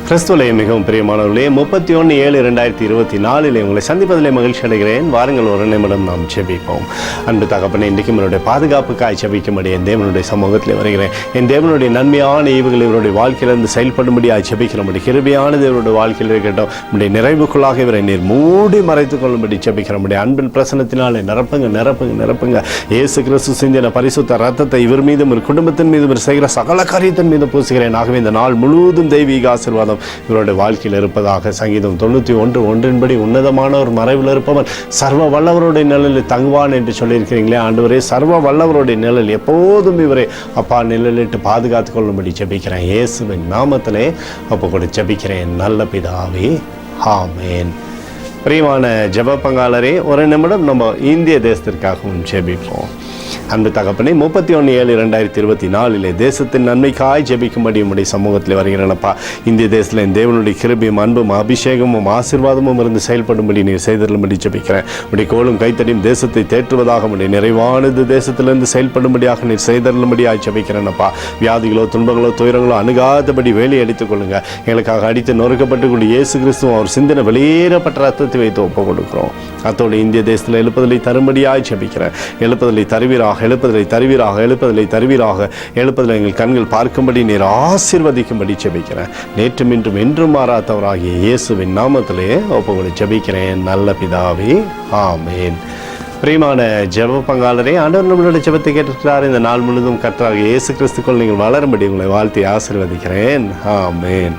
கிறிஸ்துவிலே மிகவும் பிரியமானவர்களே, 31/7/2024 உங்களை சந்திப்பதிலே மகிழ்ச்சி அடைகிறேன். வாருங்கள், ஒரு நிமிடம் நாம் ஜெபிப்போம். அன்பு தகப்பனே, இன்றைக்கும் என்னுடைய பாதுகாப்புக்காய் ஜெபிக்கும்படி என் தேவனுடைய சமூகத்தில் வருகிறேன். என் தேவனுடைய நன்மையான ஈவுகள் இவருடைய வாழ்க்கையிலிருந்து செயல்படும்படியாக ஜெபிக்கிறபடி கிருபையானது இவருடைய வாழ்க்கையில் இருக்கட்டும். நம்முடைய நிறைவுக்குள்ளாக இவரை நீர் மூடி மறைத்துக் கொள்ளும்படி ஜெபிக்கிறபடி அன்பின் பிரசனத்தினாலே நிரப்புங்க நிரப்புங்க நிரப்புங்க. இயேசு கிறிஸ்து சிந்தின பரிசுத்த ரத்தத்தை இவர் மீதும் ஒரு குடும்பத்தின் மீதும் செய்கிற சகல காரியத்தின் மீது பூசுகிறேன். ஆகவே இந்த நாள் முழுவதும் தெய்வீக ஆசீர்வாதம் இவருடைய வாழ்க்கையில் இருப்பதாக. சங்கீதம் 91:1 உன்னதமான ஒரு மறைவில் இருப்பவன் சர்வ வல்லவருடைய நிழலில் தங்குவான் என்று சொல்லியிருக்கிறீங்களே ஆண்டவரே. சர்வ வல்லவருடைய நிழல் எப்போதும் இவரை அப்பா நிழலிட்டு பாதுகாத்துக் கொள்ளும்படி ஜெபிக்கிறேன். இயேசுவின் நாமத்திலே அப்போ கூட ஜெபிக்கிறேன் நல்ல பிதாவே, ஆமேன். பிரியமான ஜெப பங்காளரே, ஒரு நிமிடம் நம்ம இந்திய தேசத்திற்காகவும் ஜெபிப்போம். அன்பு தகப்பனே, 31/7/2024 தேசத்தின் நன்மைக்காய் ஜெபிக்கும்படி உம்முடைய சமூகத்தில் வருகிறேனப்பா. இந்திய தேசத்தில் என் தேவனுடைய கிருபையும் அன்பும் அபிஷேகமும் ஆசீர்வாதமும் இருந்து செயல்படும்படி நீர் செய்தருளும்படி ஜெபிக்கிறேன். உடைய கோலும் கைத்தடியும் தேசத்தை தேற்றுவதாக உடைய நிறைவானது தேசத்திலிருந்து செயல்படும்படியாக நீர் செய்தருளும்படியாக ஜெபிக்கிறேனப்பா. வியாதிகளோ துன்பங்களோ துயரங்களோ அணுகாதபடி வேலி அடித்துக் கொள்ளுங்க. எங்களுக்காக அடித்து நொறுக்கப்பட்டு கொண்டு இயேசு கிறிஸ்துவும் அவர் சிந்தனை வெளியேறப்பட்ட ரத்தத்தை வைத்து ஒப்புக் கொடுக்கிறோம். அத்தோடு இந்திய தேசத்தில் எழுப்புதலை தரும்படியாக ஜெபிக்கிறேன். எழுப்புதலை தருவீராக, எழுப்புதலை தருவீராக, எழுப்புதலை தருவீராக. எழுப்புதலை எங்கள் கண்கள் பார்க்கும்படி நீர் ஆசீர்வதிக்கும்படி ஜெபிக்கிறேன். நேற்றும் இன்றும் என்றும் மாறாதவராகிய இயேசுவின் நாமத்திலே ஒப்புக்கொடு ஜெபிக்கிறேன் நல்ல பிதாவே, ஆமேன். பிரியமான ஜெப பங்காளரே, ஆண்டவர் நம்மளுடைய ஜெபத்தை கேட்டிருக்கிறார். இந்த நாள் முழுவதும் கர்த்தராகிய இயேசு கிறிஸ்துக்குள் நீங்கள் வளரும்படி உங்களை வாழ்த்தி ஆசீர்வதிக்கிறேன். ஆமேன்.